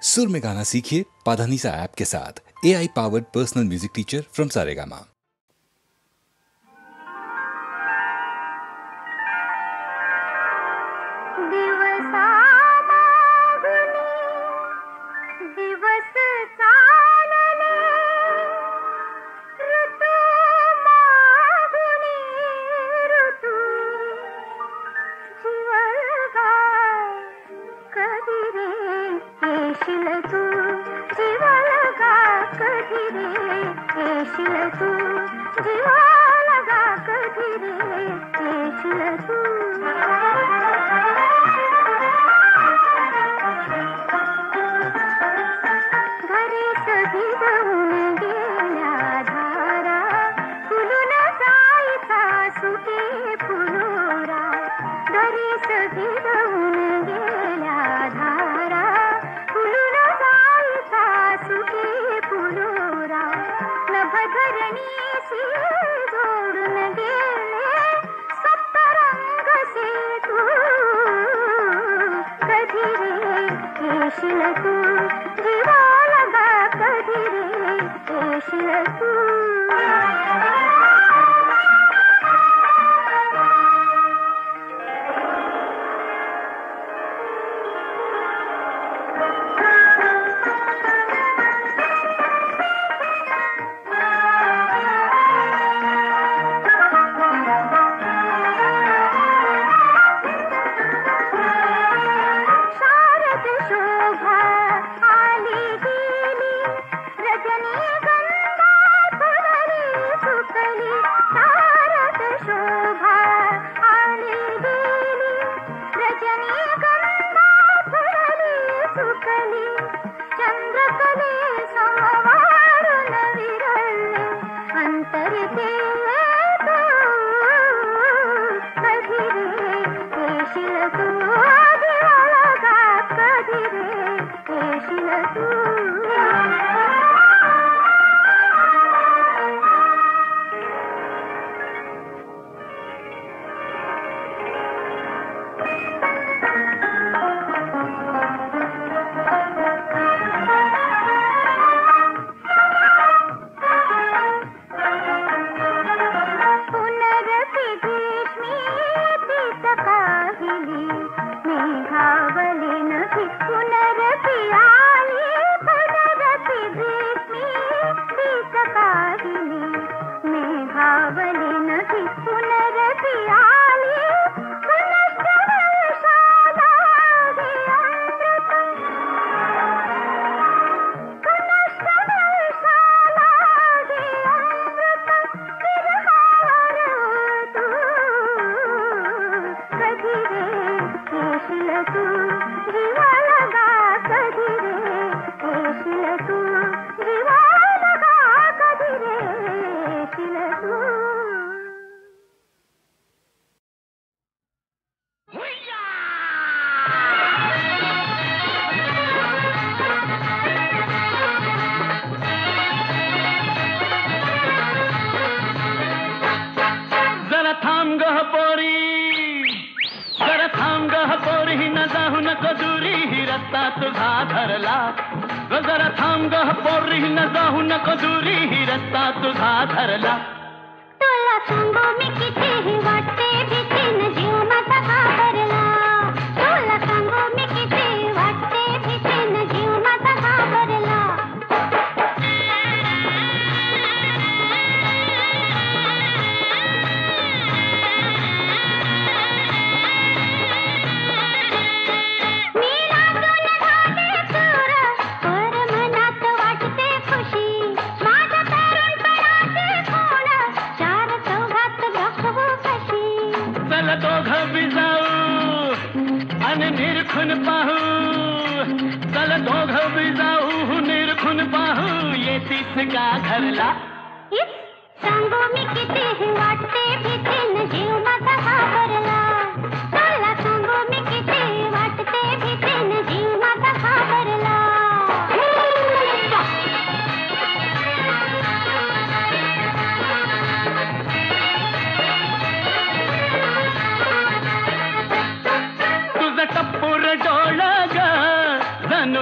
सुर में गाना सीखिए पाधानीसा ऐप के साथ। AI powered personal music teacher from Saregama.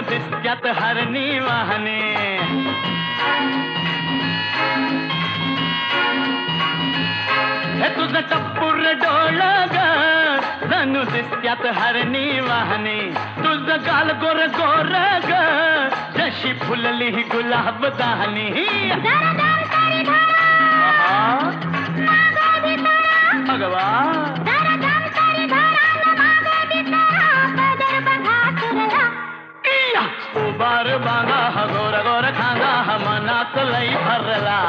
दिसत दिसत्यात हरणी वाहने. हे तुझं टप्पूर डोळ ग जणू दिसत्यात हरणी वाहने. तुझं गाल गोर गोर ग जशी फुलली गुलाब दाहनी. भगवा उबार बांगा हा गोर गोर खांदा हा मनात लई भरला.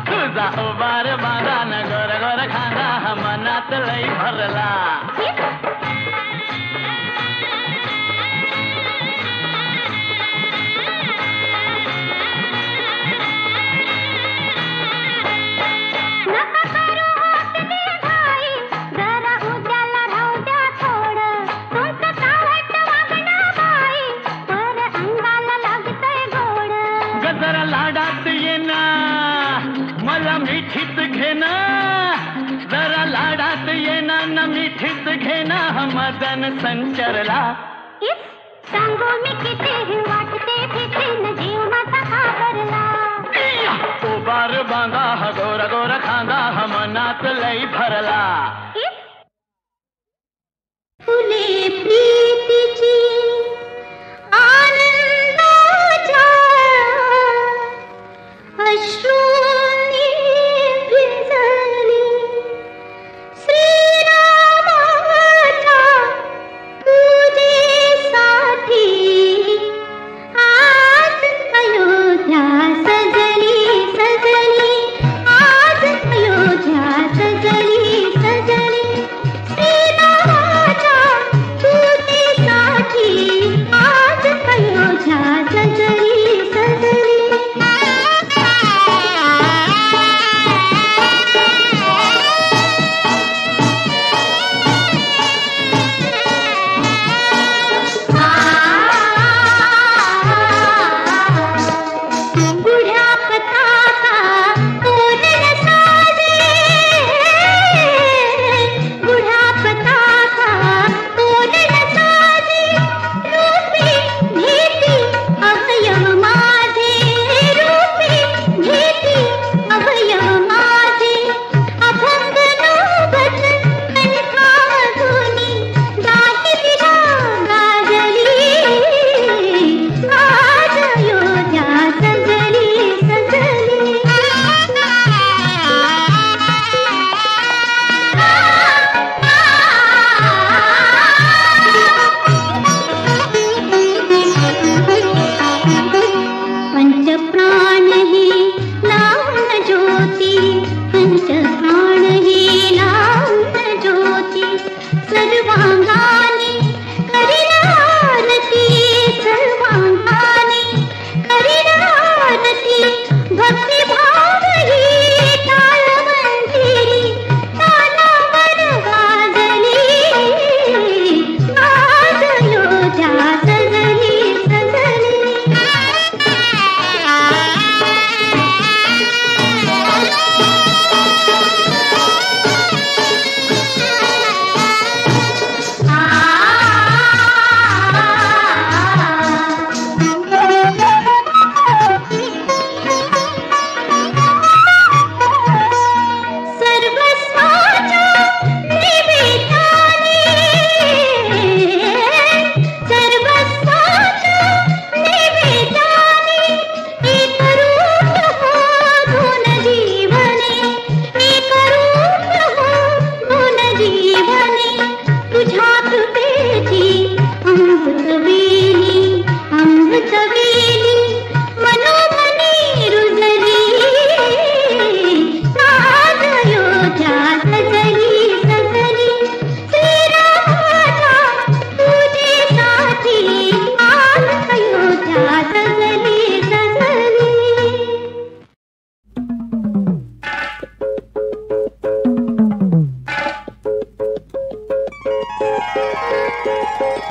तुझा उबार बांगा न गोर गोर खांदा हा मनात लई भरला. जरा लाडात ये ना मला मिठीत घेना. जरा लाडात ये ना न मिठीत घेना. मदन संचरला. सांगू मी किती वाटते फिटे न जीव माझा घाबरला. उबार बांधा हा गोर गोर खांदा हा मनात लई भरला. फुले प्रीतीची आनंदाच्या अश्रूंनी भिजली. श्रीरामाच्या पूजेसाठी आज अयोध्या सजली सजली. आज अयोध्या सजली सजली. श्रीरामाच्या पूजेसाठी आज अयोध्या सजली सजली.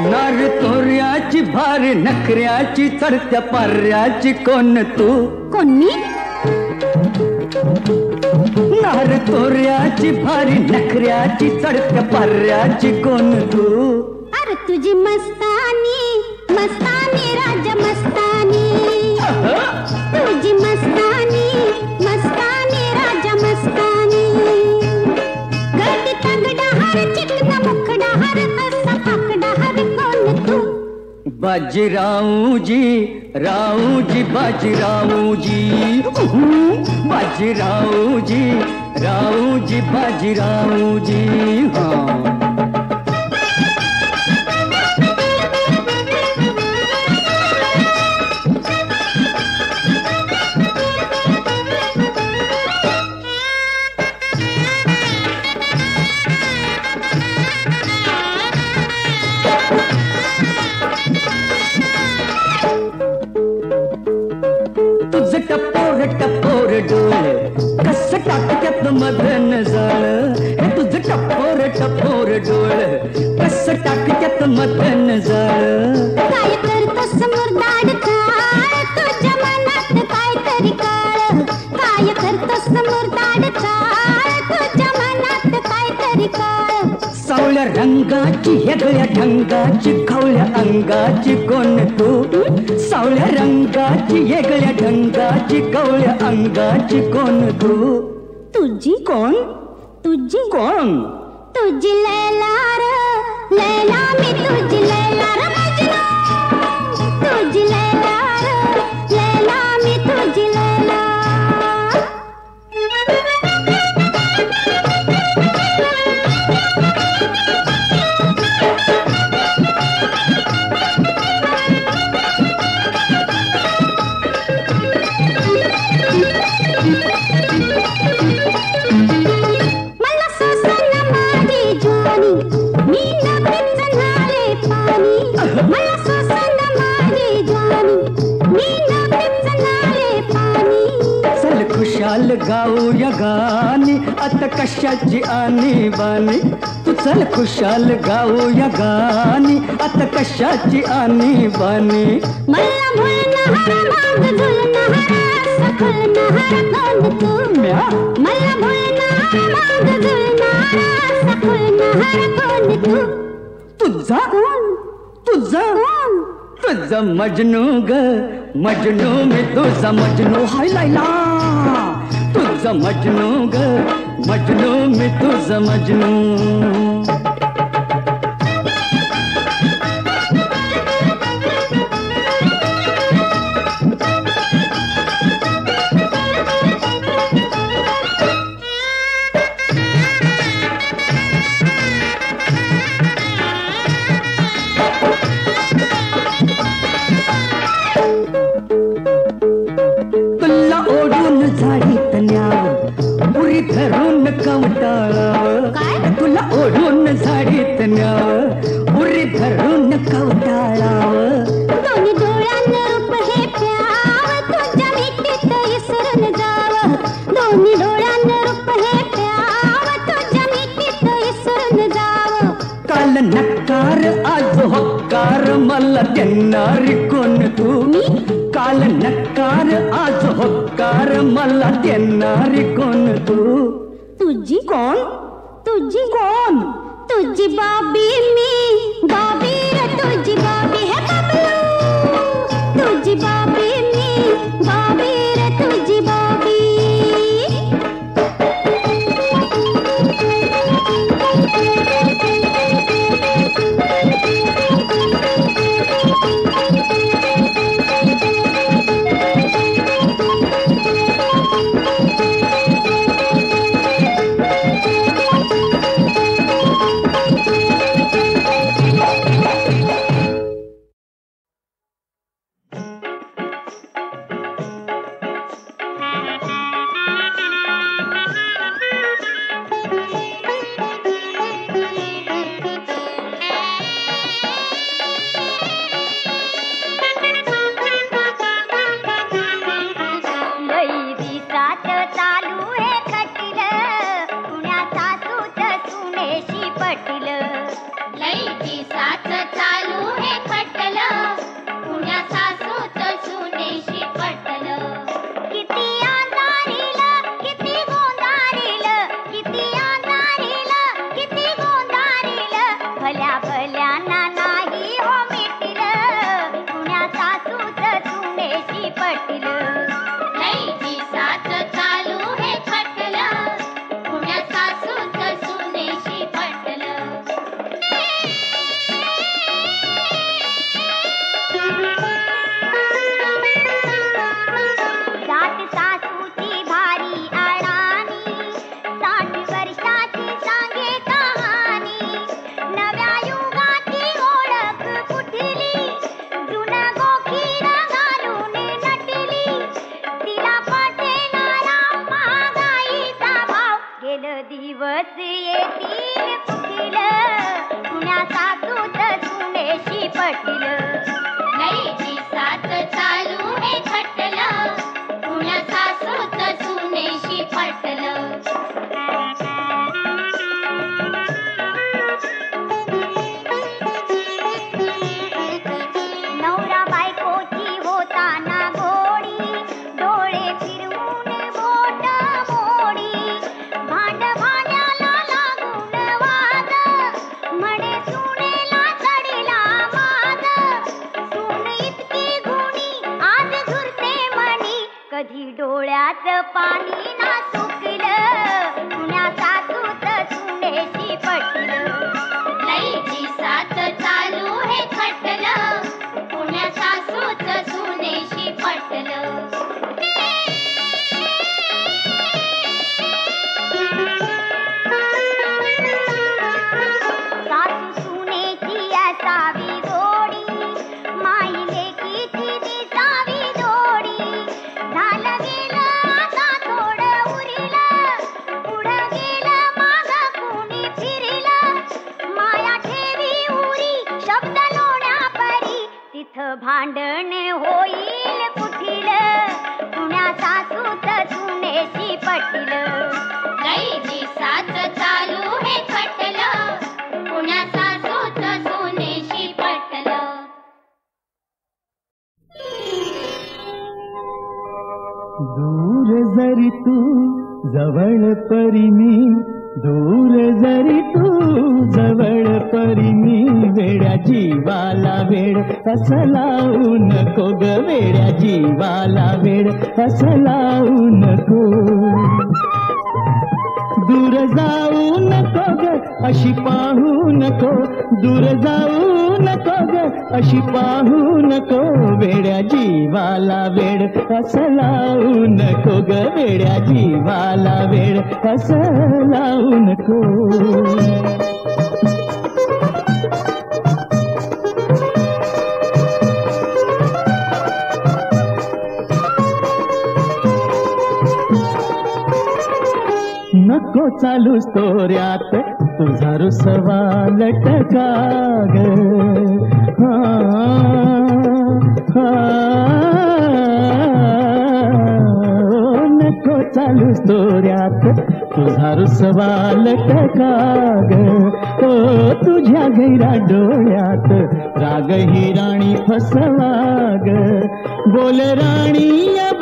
नार तोऱ्याची भारी नखऱ्याची चढत्या पाऱ्याची कोण तू? कोण मी? नार तोऱ्याची भारी नखऱ्याची चढत्या पाऱ्याची कोण तू? अरे तुझी मस्तानी मस्तानी राजा मस्तानी बाजीराव जी, राव जी, बाजीराव जी, बाजीराव जी, राव जी, बाजीराव जी, हाँ। टपोर टपोर डोळे कस टाकत्यात मदन जाळ, हे तुझं टपोर टपोर डोळे कस टाकत्यात मदन जाळ. काय करतोस मुरदाड चाळ, तुझ्या मनात काय तरी काळ. काय करतोस मुरदाड चाळ, तुझ्या मनात काय तरी काळ. सावळ्या रंगाची वेगळ्या ढंगाची खवळ्या अंगाची कोण तू, सावळ्या रंगाची वेगळ्या ढंगाची कवळ्या अंगाची कोण तू. तुझी कोण? तुझी कोण? तुझी लैला र लैला, मी तुझी लैला र मजनू. तुझी लैला र लैला, मी तुझी लैला. मला सोसन माझी ज्वानी, मी नभीच नाले पाणी. मला सोसन माझी ज्वानी, मी नभीच नाले पाणी. चल खुशाल गाऊया गाणी आता कशाची आणी बाणी. तू चल खुशाल गाऊया गाणी आता कशाची आणी बाणी. मला भुलना हर मांग झुलना हर सखुलना हर कोण तू. मला भुलना हर मांग झुलना हर सखुलना हर कोण तू. तुझा कोण? तुझा कोण? तुझा मजनू ग मजनू, मी तुझा मजनू. हाय लैला तुझा मजनू ग मजनू, मी तुझा मजनू. तुला ओढून झाडीत न्याव, उरी धरून कवटाळाव. काय? तुला ओढून झाडीत न्याव, उरी धरून कवटाळाव. दोन्ही डोळ्यांना रूप हे प्याव, तुझ्या मिठीत इसरून जाव. दोन्ही डोळ्यांना रूप हे प्याव, तुझ्या मिठीत इसरून जाव. काल नकार आज होकार, मला देणारी कोण तू. काल नकार आज होकार, मला देणारी कोण तू. तुझी कोण? तुझी कोण? तुझी बाबी मी, बाबी रे तुझी बाबी है बबलू. तुझी बाबी मी, बाबी रे तुझी बाबी. कधी डोळ्यात पाणी ना सुकलं, पुण्या सासूत सुनेशी पटलं. लईची साथ चालू हे खटलं, पुण्या सासूत सुनेशी पटलं. सासू सुनेची असावी जोडी, माई लेकीची दिसावी जोडी. झालं गेलं आता थोडं उरिलं, पुढं गेलं मागं कुणी फिरलं. माया ठेवी उरी शब्द लोण्या परी, तिथं भांडण होईल कुठीलं, पुण्या सासूत सुनेशी पटलं. लईची साथ चालू हे खटलं, पुण्या सासूत सुनेशी पटलं. दूर जरी तू जवळ परी मी, दूर जरी तू जवळ परी मी. वेड्या जीवाला वेड असं लावू नको ग, वेड्या जीवाला वेड असं लावू नको. दूर जाऊ नको ग अशी पाहू नको, दूर जाऊ नको ग अशी पाहू नको. वेड्या जीवाला वेड असं लावू नको ग, वेड्या जीवाला वेड असं लावू नको. नको चालू तोऱ्यात तुझा रुसवा लटका ग. नको चालू तोऱ्यात तुझा रुसवा लटका ग. ओ तुझ्या गैरा डोळ्यात राग ही राणी फसवा ग. बोल राणी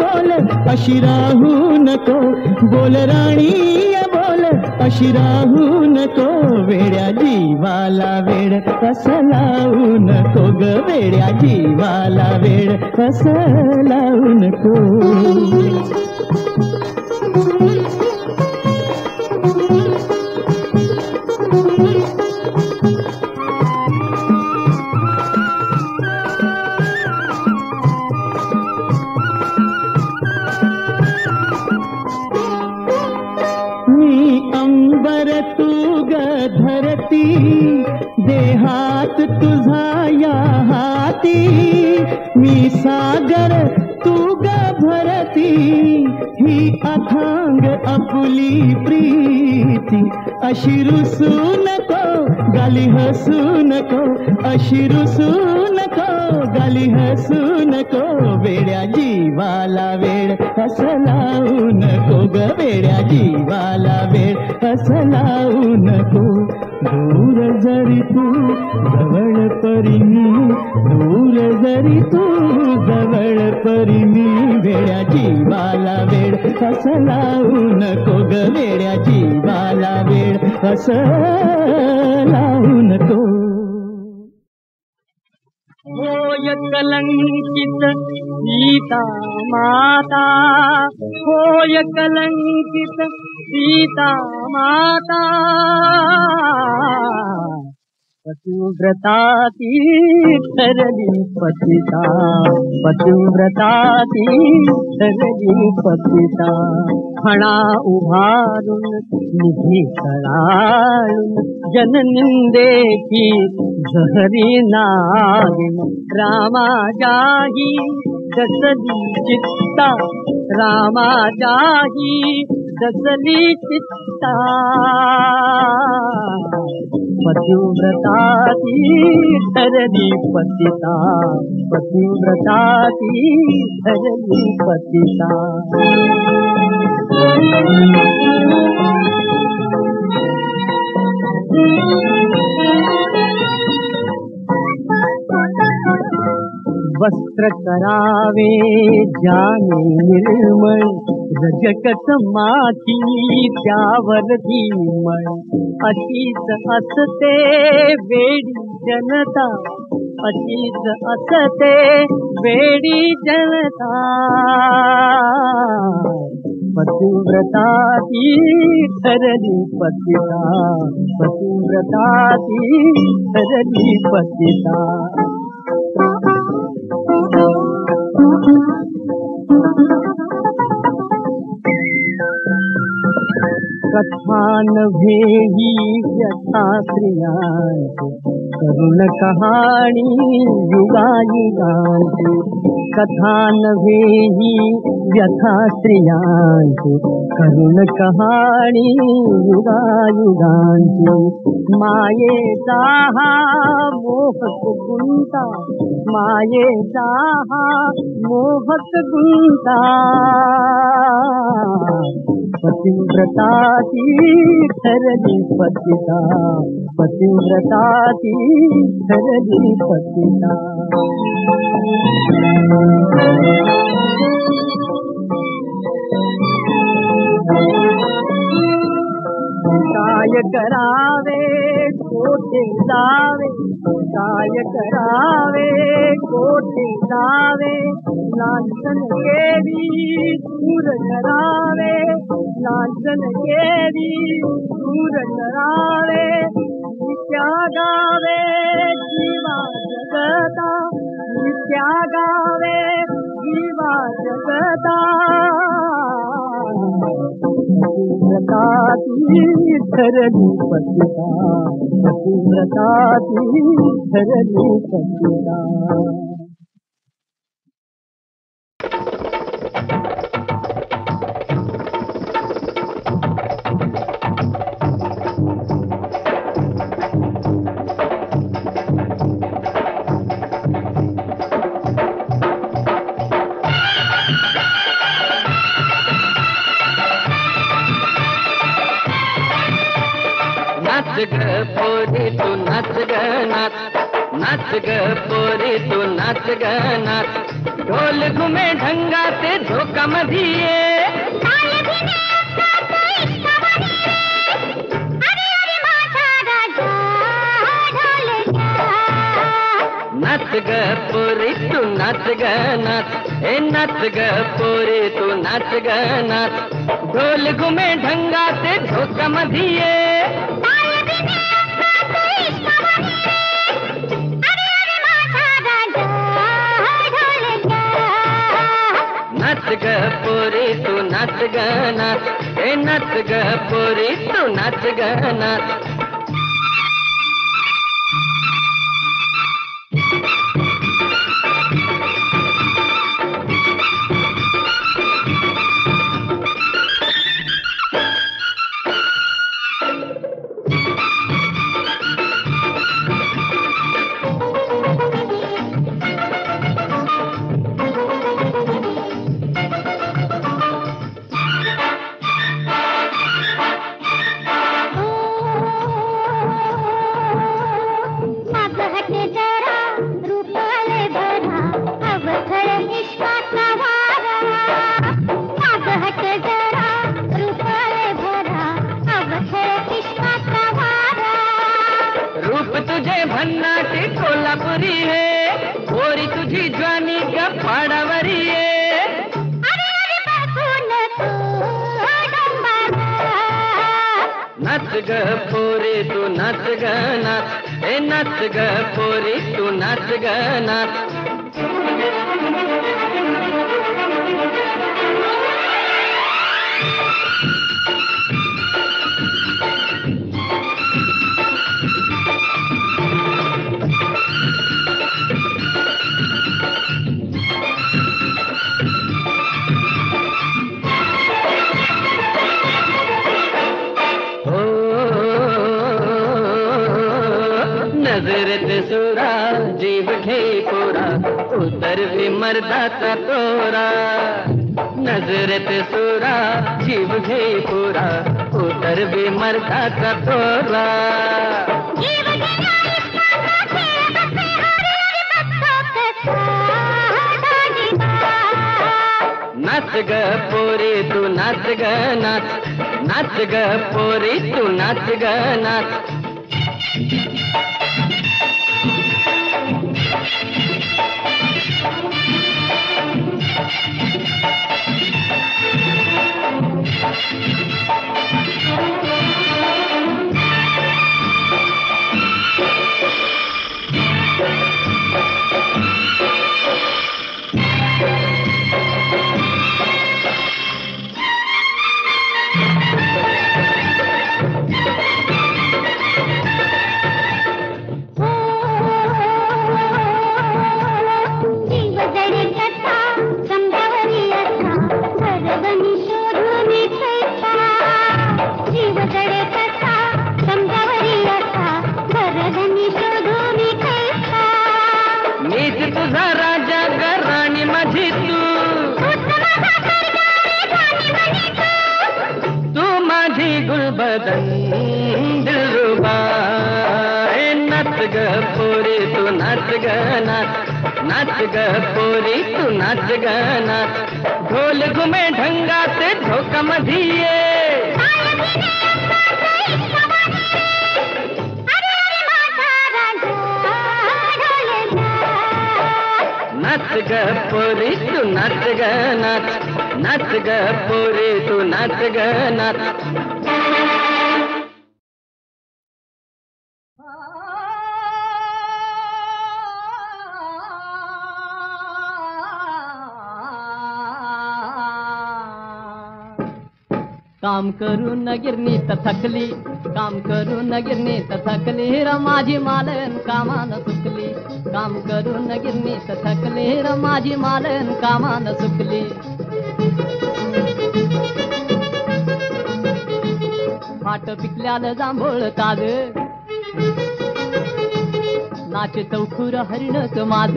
बोल अशी राहू नको, बोल राणी बोल अशी राहू नको. वेड्या जीवाला वेड असं लावू नको ग, वेड्या जीवाला वेड असं लावू नको. अंबर तू ग धरती, देहात तुझा या हाती. मी सागर तू ग भरती, ही अथांग आपुली प्रीती. अशी रुसू नको गाली हसू नको, अशी रुसू नको गाली हसू नको. वेड्या जीवाला वेड असं लावू नको ग, वेड्या जीवाला वेड असं लावू नको. दूर जरी तू जवळ परी मी, दूर जरी तू जवळ परी मी. वेड्या जीवाला वेड असं लावू नको ग, वेड्या जीवाला वेड असं लावू नको. होय कलंकित सीता माता, होय कलंकित सीता माता. पतिव्रता ती ठरली पतिता, पतिव्रता ती ठरली पतिता. खणा उभारून निधी कळाळून, जननिंदेची झहरी नागिन. रामाजाही दसली चित्ता, रामाजाही दसली चित्ता. पतिव्रता ती ठरली पतिता, पतिव्रता ती ठरली पतिता. वस्त्र करावे जाने निर्मळ, रजकत माती त्यावर धीमळ. अशीच असते वेडी जनता, अशीच असते वेडी जनता पतिव्रता ती ठरली पतिता पतिव्रता ती ठरली पतिता कथा नव्हे ही व्यथा स्त्रियांची करुण कहाणी युगायुगांची कथा नव्हे ही व्यथा स्त्रियांची करुण कहाणी युगायुगांची मायेचा हा मोहक गुंता मायेचा हा मोहक गुंता पतिव्रता ती ठरली पतिता पतिव्रता ती ठरली पतिता काय करावे कोठे जावे काय करावे कोठे जावे लांछन केली दूर करावे लांछन केली दूर करावे नित्या गावे जीवा जगता नित्या गावे जीवा जगता पतिव्रता ती ठरली पतिता पतिव्रता ती ठरली पतिता नाच ग पोरी तू नाच ग नाच नाच ग पोरी तू नाच ग नाच ढोल घुमे ढंगा ते धोका मधिये नाच ग पोरी तू नाच ग नाच ए नाच ग पोरी तू नाच ग नाच ढोल घुमे ढंगा ते धोका मधिये नाच ग पोरी तू नाच ग नाच ए नाच ग पोरी तू नाच ग नाच तुझे भन्नाटी कोल्हापुरी है गोरी तुझी ज्वानी का पाडावरी है नाच ग पोरी तू नाच ग नाच ए नाच ग पोरी तू नाच ग नाच नजरत सुरा जीव घे पूरा उतर भी मर्दाचा तोरा नजरत सुरा जीव घे पूरा उतर भी मर्दाचा तोरा नाच ग पोरी तू नाच ग नाच नाच ग पोरी तू नाच ग नाच बदन दिलरुबा नाच ग पोरी तू नाच ग नाच नाच ग पोरी तू नाच ग नाच ढोल घुमे ढंगा ते ढोका मधिये नाच ग पोरी तू नाच ग नाच नाच ग पोरी तू नाच ग नाच काम करून गिरणी तर थकली काम करून गिरणी तर थकली र माझी मालन कामान सुकली काम करून गिरणी तर थकली र माझी मालन कामान सुकली फाट पिकल्याला जांभूळ ताज नाच चौखुर हरिणच माझ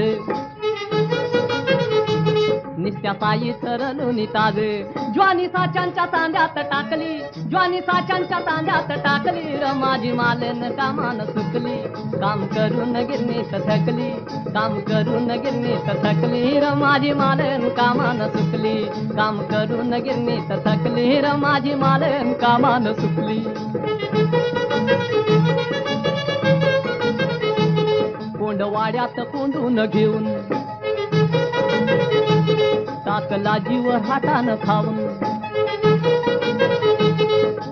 नित्या पायी सरलो निताज ज्वानी साच्यांच्या तांड्यात टाकली ज्वानी साच्यांच्या तांड्यात टाकली र माझी मालन कामान सुकली काम करून गिरणी थकली काम करून गिरणी थकली र माझी मालन कामान सुकली काम करून गिरणी थकली र माझी मालन कामान सुकली कोंडवाड्यात कोंडून घेऊन टाकला जीव हातानं खाऊन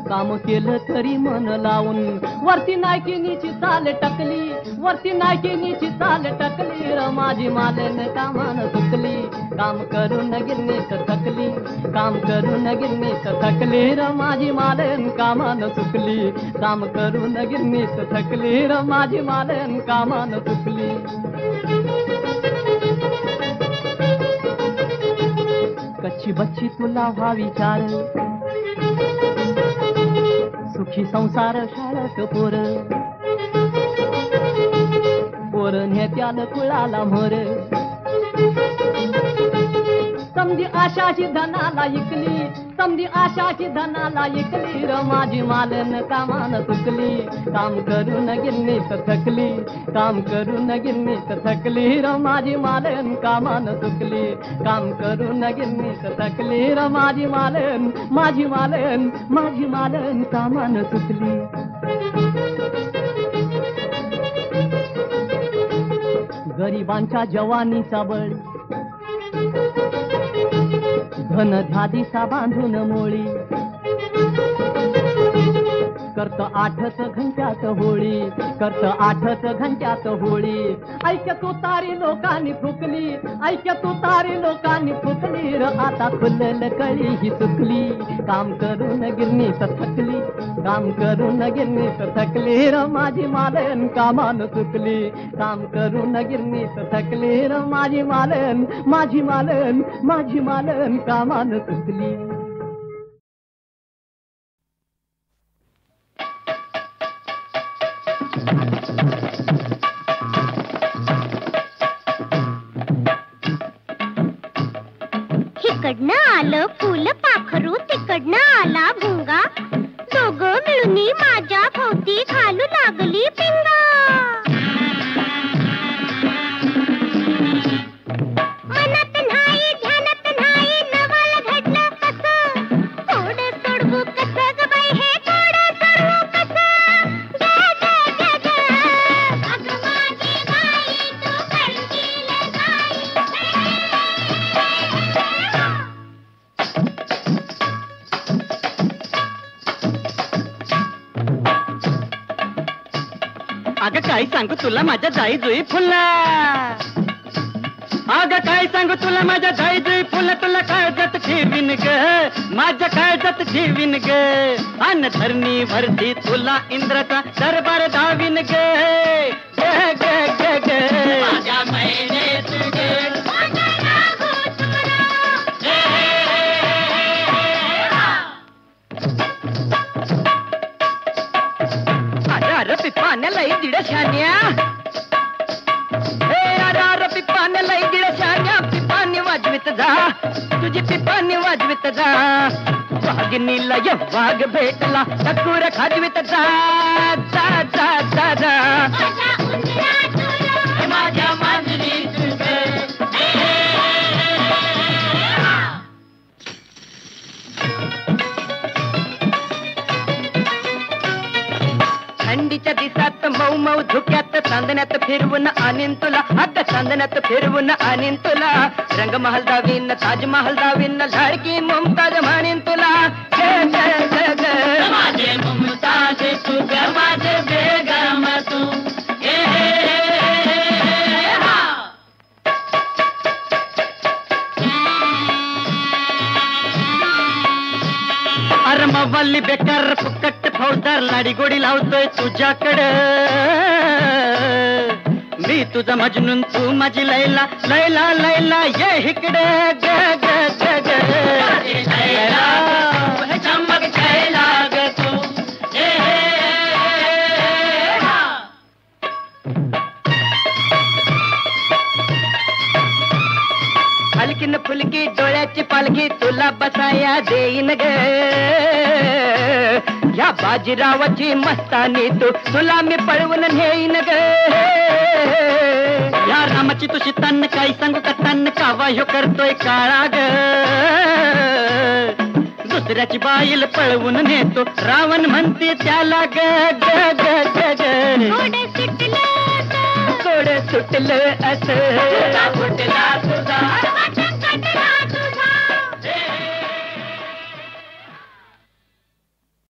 काम केलं तरी मन लावून वरती नायकिनीची चाल टकली वरती नायकिनीची चाल टकली र माझी मालन कामान सुकली काम करून गिरणी थकली काम करून गिरणी थकली र माझी मालन कामान सुकली काम करून गिरणी थकली र माझी मालन कामान सुकली कच्ची बच्ची तुला व्हा विचार सुखी संसार शाळेत पोर पोर नेत्याला कुळाला मोर समधी आशाची धनाला इकली समधी आशाची धनाला इकली र माझी मालन कामान सुकली काम करून गिरणी थकली काम करून गिरणी थकली र माझी मालन कामान सुकली काम करून गिरणी थकली र माझी मालन कामान सुकली गरिबांच्या जवानीचा बळ धन ध्यादिसा बांधून मोळी करत 8 घंट्यात होळी करत 8 घंट्यात होळी ऐक तू तारी लोकांनी फुकली ऐक तू तारी लोकांनी फुकली र आता खुलल कळी ही सुकली काम करून गिरणी थकली काम करून गिरणी थकली र माझी मालन कामान सुकली काम करून गिरणी थकली र माझी मालन कामान सुकली इकडनं आलं फुल पाखरू तिकडनं आला भुंगा दोघं मिळून माझ्या भोवती घालू लागली पिंगा मनात नाही ध्यानात नाही नवल घडलं कसं थोडं सोडवू कसं ग बाई हे थोडं सोडवू कसं ग ग ग ग अगं माझी बाई तू करशील काय अगं काय सांगू तुला माझ्या जाई जुई फुला अगं काय सांगू तुला माझ्या जाई जुई फुला तुला काळजात ठेवीन ग माझ्या काळजात ठेवीन ग अन धरणी भरती तुला इंद्राचा दरबार धावीन ग ग ग ग ग माझ्या मैनेत ग अरे पिप्पाने लई दिड शान्या अरे पिप्पाने लई दिड शान्या पिप्पाने वाजवीत जा तुझी पिपाणी वाजवित जा वाघिनीला य वाघ भेटला टकूर खाजवित जा जा जा जा जा माझ्या मांजरी थंडीच्या दिसात मऊ मऊ धुक्यात चांदण्यात फिरवून आणीन तुला अगं चांदण्यात फिरवून आणीन तुला रंगमहल दावीन ताजमहल दावीन लाडकी मुमताज म्हणीन तुला माझे मुमताज तू ग माझे बेगम तू अरे मवाली बेकार फुकट फौजदार लाडी गोडी लावतोय तुझ्याकडे मी तुझा मजनून तू माझी लैला लैला लैला ये इकडे ग ग ग ग चमक छायला ग तू हलकीन फुलकी डोळ्याची पालखी तुला बसाया देईन ग या बाजीरावाची मस्तानी तुला मी पळवून नेईन ग या रामाची तुझी तन्न काही सांगू का तन्न कावा ह्यो करतोय काळा ग दुसऱ्याची बाईल पळवून नेतो रावण म्हणते त्याला ग ग ग ग ग गोड सुटलं असं